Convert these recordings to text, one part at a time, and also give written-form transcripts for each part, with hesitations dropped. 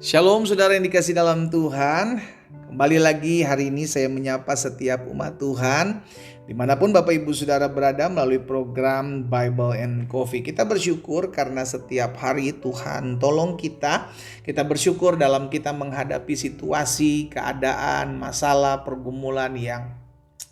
Shalom saudara yang dikasih dalam Tuhan. Kembali lagi hari ini saya menyapa setiap umat Tuhan dimanapun Bapak Ibu Saudara berada melalui program Bible and Coffee. Kita bersyukur karena setiap hari Tuhan tolong kita. Kita bersyukur dalam kita menghadapi situasi, keadaan, masalah, pergumulan yang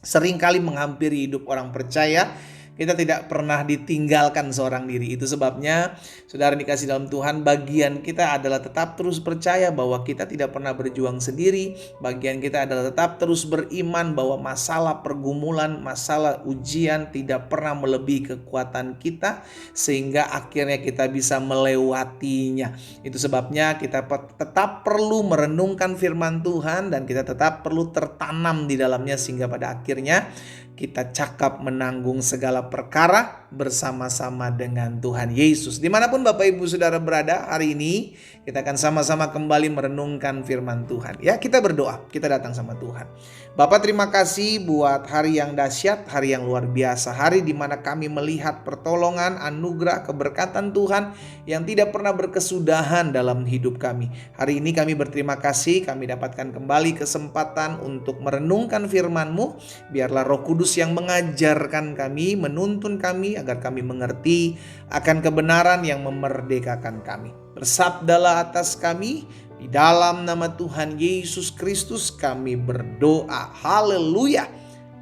seringkali menghampiri hidup orang percaya. Kita tidak pernah ditinggalkan seorang diri. Itu sebabnya saudara dikasih dalam Tuhan, bagian kita adalah tetap terus percaya bahwa kita tidak pernah berjuang sendiri. Bagian kita adalah tetap terus beriman bahwa masalah pergumulan, masalah ujian tidak pernah melebihi kekuatan kita, sehingga akhirnya kita bisa melewatinya. Itu sebabnya kita tetap perlu merenungkan firman Tuhan dan kita tetap perlu tertanam di dalamnya, sehingga pada akhirnya kita cakap menanggung segala perkara bersama-sama dengan Tuhan Yesus. Dimanapun Bapak Ibu Saudara berada hari ini, kita akan sama-sama kembali merenungkan firman Tuhan. Ya, kita berdoa, kita datang sama Tuhan. Bapak, terima kasih buat hari yang dahsyat, hari yang luar biasa. Hari di mana kami melihat pertolongan, anugerah, keberkatan Tuhan yang tidak pernah berkesudahan dalam hidup kami. Hari ini kami berterima kasih, kami dapatkan kembali kesempatan untuk merenungkan firman-Mu. Biarlah Roh Kudus yang mengajarkan kami, menuntun kami agar kami mengerti akan kebenaran yang memerdekakan kami. Bersabdalah atas kami, di dalam nama Tuhan Yesus Kristus kami berdoa. Haleluya.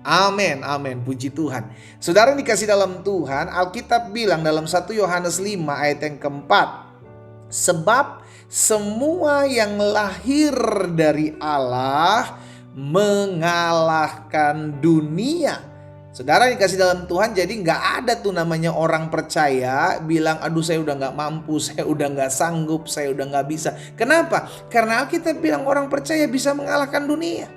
Amin, amin, puji Tuhan. Saudara yang dikasih dalam Tuhan, Alkitab bilang dalam 1 Yohanes 5 ayat yang keempat, sebab semua yang lahir dari Allah mengalahkan dunia. Saudara dikasih dalam Tuhan, jadi gak ada tuh namanya orang percaya bilang, aduh saya udah gak mampu, saya udah gak sanggup, saya udah gak bisa. Kenapa? Karena Alkitab bilang orang percaya bisa mengalahkan dunia.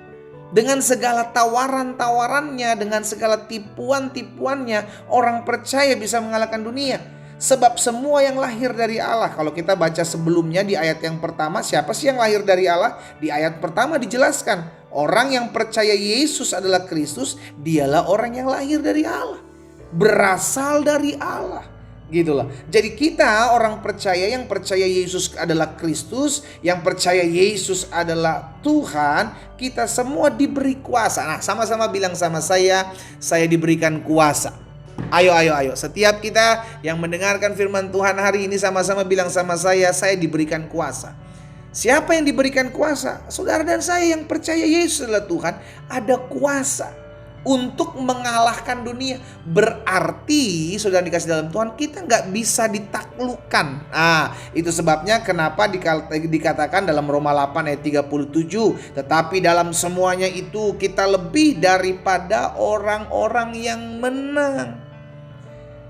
Dengan segala tawaran-tawarannya, dengan segala tipuan-tipuannya, orang percaya bisa mengalahkan dunia. Sebab semua yang lahir dari Allah. Kalau kita baca sebelumnya di ayat yang pertama, siapa sih yang lahir dari Allah? Di ayat pertama dijelaskan, orang yang percaya Yesus adalah Kristus, dialah orang yang lahir dari Allah, berasal dari Allah. Gitulah. Jadi kita orang percaya yang percaya Yesus adalah Kristus, yang percaya Yesus adalah Tuhan, kita semua diberi kuasa. Nah, sama-sama bilang sama saya diberikan kuasa. Ayo. Setiap kita yang mendengarkan firman Tuhan hari ini sama-sama bilang sama saya diberikan kuasa. Siapa yang diberikan kuasa? Saudara dan saya yang percaya Yesus adalah Tuhan, ada kuasa untuk mengalahkan dunia. Berarti saudara dikasih dalam Tuhan, kita gak bisa ditaklukkan. Nah, itu sebabnya kenapa dikatakan dalam Roma 8 ayat 37, tetapi dalam semuanya itu kita lebih daripada orang-orang yang menang.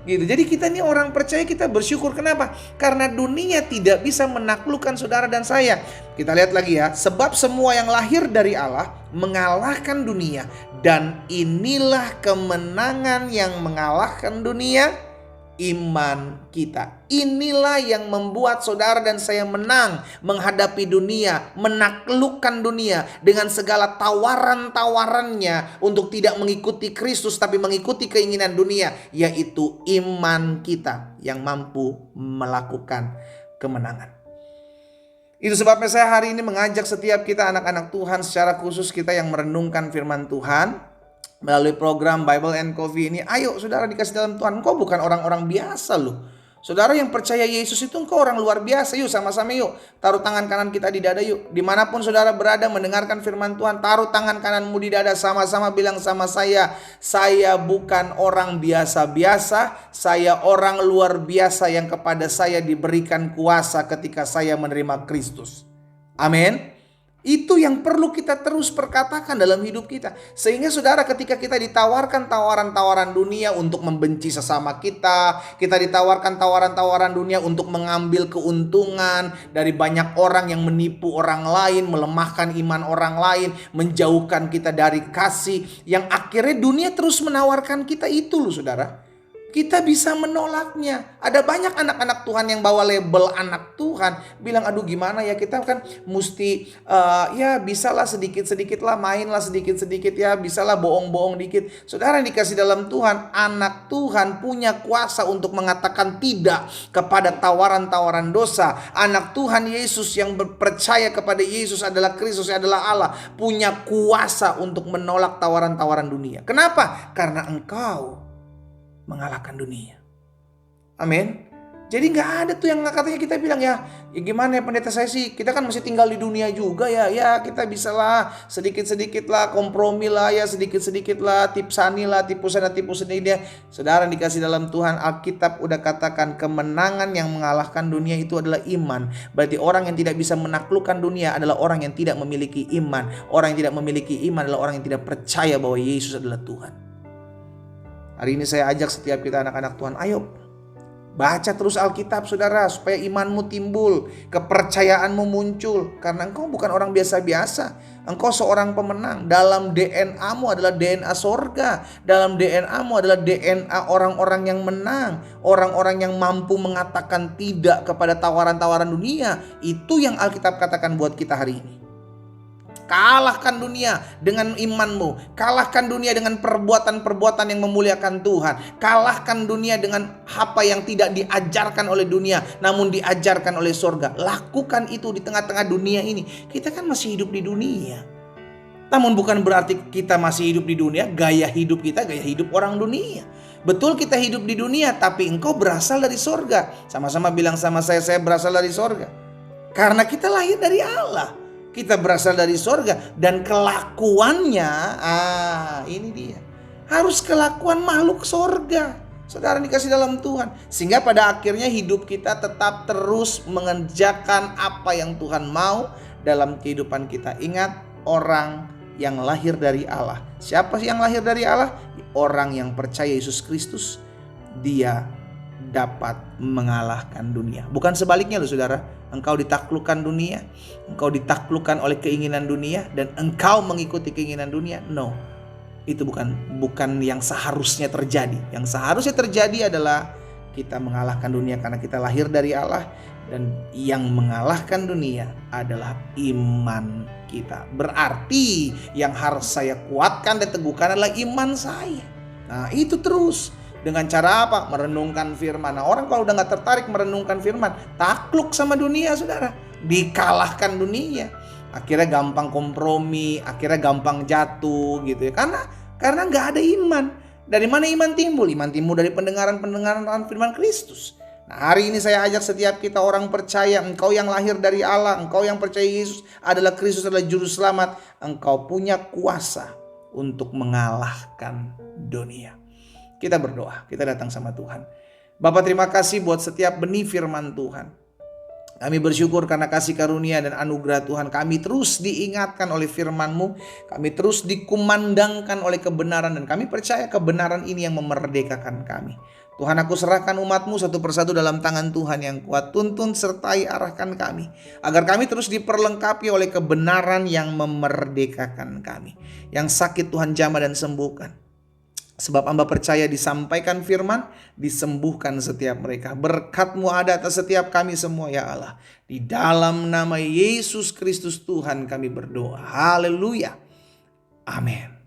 Gitu. Jadi kita ini orang percaya, kita bersyukur. Kenapa? Karena dunia tidak bisa menaklukkan saudara dan saya. Kita lihat lagi ya. Sebab semua yang lahir dari Allah mengalahkan dunia. Dan inilah kemenangan yang mengalahkan dunia, iman kita. Inilah yang membuat saudara dan saya menang menghadapi dunia, menaklukkan dunia dengan segala tawaran-tawarannya untuk tidak mengikuti Kristus tapi mengikuti keinginan dunia, yaitu iman kita yang mampu melakukan kemenangan. Itu sebabnya saya hari ini mengajak setiap kita anak-anak Tuhan, secara khusus kita yang merenungkan firman Tuhan melalui program Bible and Coffee ini. Ayo saudara dikasih dalam Tuhan, engkau bukan orang-orang biasa loh. Saudara yang percaya Yesus itu engkau orang luar biasa. Yuk sama-sama yuk, taruh tangan kanan kita di dada yuk. Dimanapun saudara berada mendengarkan firman Tuhan, taruh tangan kananmu di dada, sama-sama bilang sama saya bukan orang biasa-biasa, saya orang luar biasa yang kepada saya diberikan kuasa ketika saya menerima Kristus. Amin. Itu yang perlu kita terus perkatakan dalam hidup kita. Sehingga saudara, ketika kita ditawarkan tawaran-tawaran dunia untuk membenci sesama kita ditawarkan tawaran-tawaran dunia untuk mengambil keuntungan dari banyak orang yang menipu orang lain, melemahkan iman orang lain, menjauhkan kita dari kasih, yang akhirnya dunia terus menawarkan kita itu loh saudara. Kita bisa menolaknya. Ada banyak anak-anak Tuhan yang bawa label anak Tuhan. Bilang, aduh gimana ya, kita kan mesti ya bisalah sedikit-sedikit lah, mainlah sedikit-sedikit ya, bisalah bohong-bohong dikit. Saudara yang dikasih dalam Tuhan, anak Tuhan punya kuasa untuk mengatakan tidak kepada tawaran-tawaran dosa. Anak Tuhan Yesus yang percaya kepada Yesus adalah Kristus, adalah Allah, punya kuasa untuk menolak tawaran-tawaran dunia. Kenapa? Karena engkau mengalahkan dunia. Amin. Jadi nggak ada tuh yang katanya kita bilang ya gimana ya pendeta, saya sih kita kan masih tinggal di dunia juga ya kita bisa lah sedikit-sedikit lah, kompromi lah ya, sedikit-sedikit lah, tipsani lah, tipu sana dia. Saudara yang dikasih dalam Tuhan, Alkitab udah katakan kemenangan yang mengalahkan dunia itu adalah iman. Berarti orang yang tidak bisa menaklukkan dunia adalah orang yang tidak memiliki iman. Orang yang tidak memiliki iman adalah orang yang tidak percaya bahwa Yesus adalah Tuhan. Hari ini saya ajak setiap kita anak-anak Tuhan, ayo baca terus Alkitab saudara, supaya imanmu timbul, kepercayaanmu muncul. Karena engkau bukan orang biasa-biasa, engkau seorang pemenang. Dalam DNA-mu adalah DNA sorga, dalam DNA-mu adalah DNA orang-orang yang menang, orang-orang yang mampu mengatakan tidak kepada tawaran-tawaran dunia. Itu yang Alkitab katakan buat kita hari ini. Kalahkan dunia dengan imanmu. Kalahkan dunia dengan perbuatan-perbuatan yang memuliakan Tuhan. Kalahkan dunia dengan apa yang tidak diajarkan oleh dunia, namun diajarkan oleh sorga. Lakukan itu di tengah-tengah dunia ini. Kita kan masih hidup di dunia. Namun bukan berarti kita masih hidup di dunia, gaya hidup kita gaya hidup orang dunia. Betul kita hidup di dunia, tapi engkau berasal dari sorga. Sama-sama bilang sama saya berasal dari sorga. Karena kita lahir dari Allah. Kita berasal dari sorga, dan kelakuannya, ini dia, harus kelakuan makhluk sorga. Saudara dikasih dalam Tuhan, sehingga pada akhirnya hidup kita tetap terus mengerjakan apa yang Tuhan mau dalam kehidupan kita. Ingat, orang yang lahir dari Allah. Siapa sih yang lahir dari Allah? Orang yang percaya Yesus Kristus, dia dapat mengalahkan dunia. Bukan sebaliknya loh saudara. Engkau ditaklukkan dunia, engkau ditaklukkan oleh keinginan dunia, dan engkau mengikuti keinginan dunia. No, itu bukan yang seharusnya terjadi. Yang seharusnya terjadi adalah kita mengalahkan dunia karena kita lahir dari Allah, dan yang mengalahkan dunia adalah iman kita. Berarti yang harus saya kuatkan dan teguhkan adalah iman saya. Nah itu terus. Dengan cara apa? Merenungkan firman. Nah orang kalau udah gak tertarik merenungkan firman, takluk sama dunia saudara, dikalahkan dunia. Akhirnya gampang kompromi, akhirnya gampang jatuh gitu ya. Karena gak ada iman. Dari mana iman timbul? Iman timbul dari pendengaran firman Kristus. Nah hari ini saya ajak setiap kita orang percaya, engkau yang lahir dari Allah, engkau yang percaya Yesus adalah Kristus, adalah juru selamat, engkau punya kuasa untuk mengalahkan dunia. Kita berdoa, kita datang sama Tuhan. Bapa, terima kasih buat setiap benih firman Tuhan. Kami bersyukur karena kasih karunia dan anugerah Tuhan. Kami terus diingatkan oleh firman-Mu. Kami terus dikumandangkan oleh kebenaran. Dan kami percaya kebenaran ini yang memerdekakan kami. Tuhan, aku serahkan umat-Mu satu persatu dalam tangan Tuhan yang kuat. Tuntun sertai arahkan kami, agar kami terus diperlengkapi oleh kebenaran yang memerdekakan kami. Yang sakit Tuhan jamah dan sembuhkan. Sebab hamba percaya disampaikan firman, disembuhkan setiap mereka. Berkat-Mu ada atas setiap kami semua ya Allah. Di dalam nama Yesus Kristus Tuhan kami berdoa. Haleluya. Amin.